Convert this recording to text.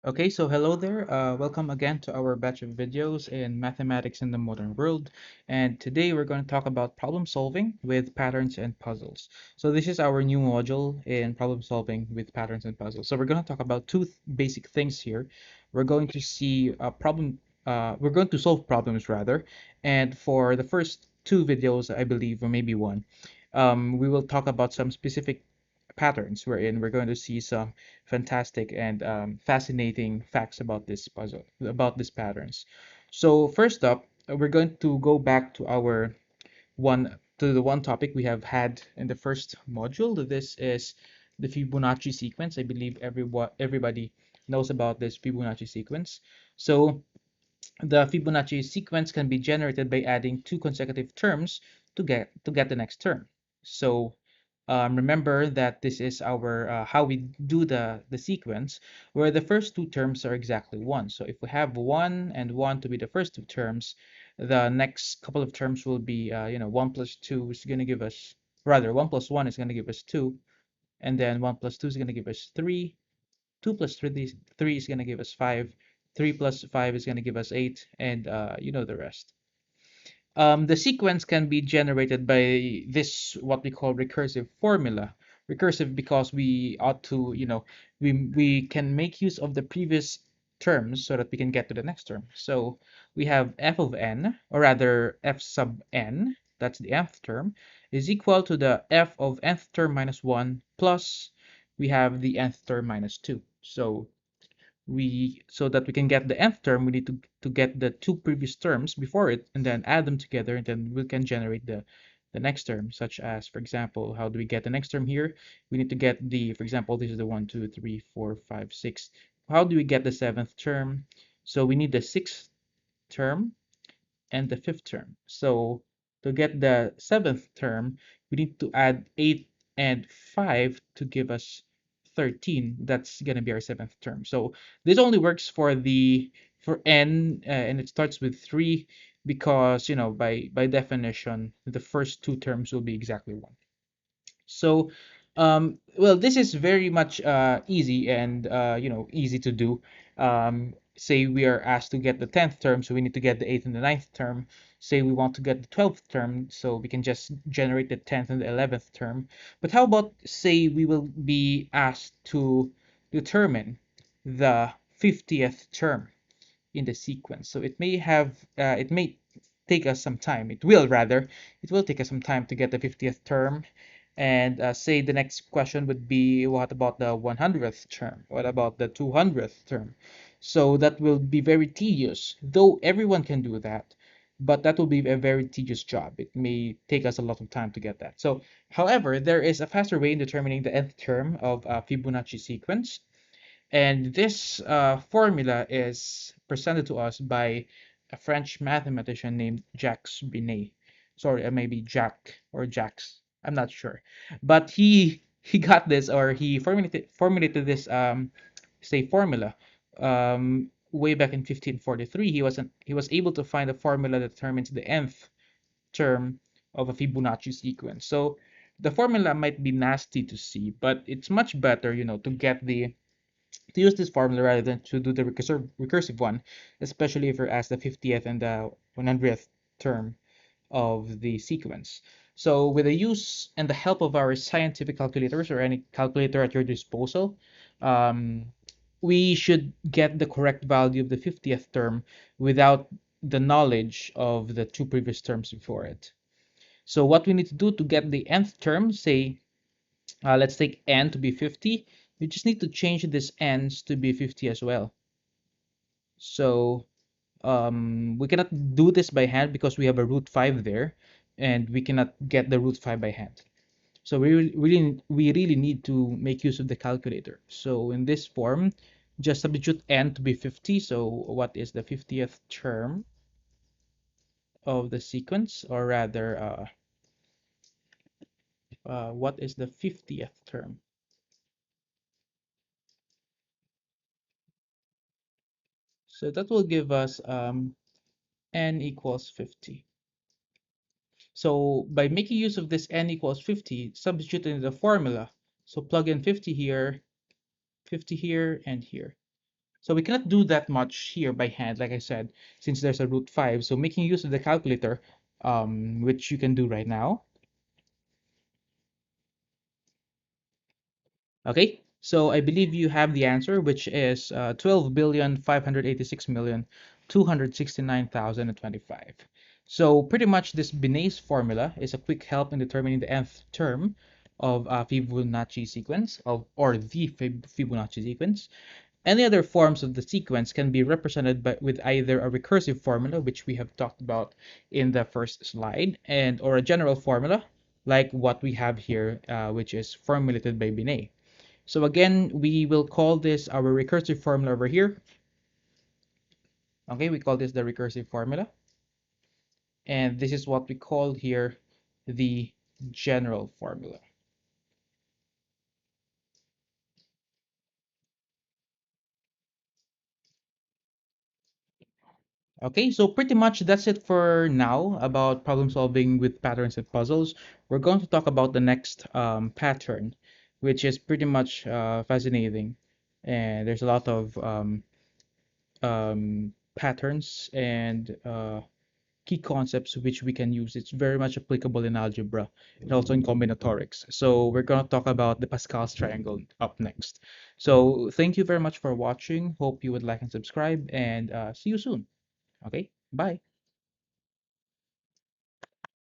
Okay, so hello there. Welcome again to our batch of videos in mathematics in the modern world. And today we're going to talk about problem solving with patterns and puzzles. So this is our new module in problem solving with patterns and puzzles. So we're going to talk about two basic things here. We're going to see a problem. We're going to solve problems rather. And for the first two videos, I believe, or maybe one, we will talk about some specific patterns wherein we're going to see some fantastic and fascinating facts about this puzzle, about these patterns. So first up, we're going to go back to the one topic we have had in the first module. This is the Fibonacci sequence. I believe everybody knows about this Fibonacci sequence. So the Fibonacci sequence can be generated by adding two consecutive terms to get the next term. So remember that this is our how we do the sequence, where the first two terms are exactly one. So if we have 1 and 1 to be the first two terms, the next couple of terms will be 1 plus 2 is going to give us, rather 1 plus 1 is going to give us 2, and then 1 plus 2 is going to give us 3, 2 plus 3 is going to give us 5, 3 plus 5 is going to give us 8, and you know the rest. The sequence can be generated by this, what we call recursive formula. Recursive because we ought to, we can make use of the previous terms so that we can get to the next term. So we have f of n, or rather f sub n, that's the nth term, is equal to the f of nth term minus 1 plus we have the nth term minus 2. So that we can get the nth term, we need to get the two previous terms before it and then add them together, and then we can generate the next term, such as, for example, how do we get the next term here? We need to get the, for example, this is the 1 2 3 4 5 6. How do we get the seventh term? So we need the sixth term and the fifth term. So to get the seventh term, we need to add 8 and 5 to give us 13. That's going to be our seventh term. So this only works for n, and it starts with 3 because, by definition, the first two terms will be exactly 1. So, well, this is very much easy and easy to do. Say we are asked to get the 10th term, so we need to get the 8th and the ninth term. Say we want to get the 12th term, so we can just generate the 10th and the 11th term. But how about, say we will be asked to determine the 50th term in the sequence. So it may take us some time. It will take us some time to get the 50th term. And say the next question would be, what about the 100th term? What about the 200th term? So that will be very tedious, though everyone can do that, but that will be a very tedious job. It may take us a lot of time to get that. So, however, there is a faster way in determining the nth term of a Fibonacci sequence. And this formula is presented to us by a French mathematician named Jacques Binet. Sorry, maybe Jacques or Jacques. I'm not sure, but he got this, or he formulated this say formula way back in 1543. He was able to find a formula that determines the nth term of a Fibonacci sequence. So the formula might be nasty to see, but it's much better, to use this formula rather than to do the recursive one, especially if you're asked the 50th and the 100th term of the sequence. So with the use and the help of our scientific calculators or any calculator at your disposal, um, we should get the correct value of the 50th term without the knowledge of the two previous terms before it. So what we need to do to get the nth term, say, let's take n to be 50, we just need to change this n's to be 50 as well. So we cannot do this by hand because we have a root 5 there, and we cannot get the root 5 by hand. So we really need to make use of the calculator. So in this form, just substitute n to be 50. So what is the 50th term of the sequence, or rather, what is the 50th term? So that will give us n equals 50. So by making use of this n equals 50, substitute in the formula. So plug in 50 here, and here. So we cannot do that much here by hand, like I said, since there's a root 5. So making use of the calculator, which you can do right now. Okay, so I believe you have the answer, which is 12,586,269,025. So pretty much this Binet's formula is a quick help in determining the nth term of a Fibonacci sequence, or the Fibonacci sequence. Any other forms of the sequence can be represented with either a recursive formula, which we have talked about in the first slide, and or a general formula, like what we have here, which is formulated by Binet. So again, we will call this our recursive formula over here. Okay, we call this the recursive formula. And this is what we call here the general formula. Okay, so pretty much that's it for now about problem solving with patterns and puzzles. We're going to talk about the next pattern, which is pretty much fascinating. And there's a lot of patterns and key concepts which we can use. It's very much applicable in algebra and also in combinatorics. So we're going to talk about the Pascal's triangle up next. So thank you very much for watching. Hope you would like and subscribe, and see you soon. Okay, bye.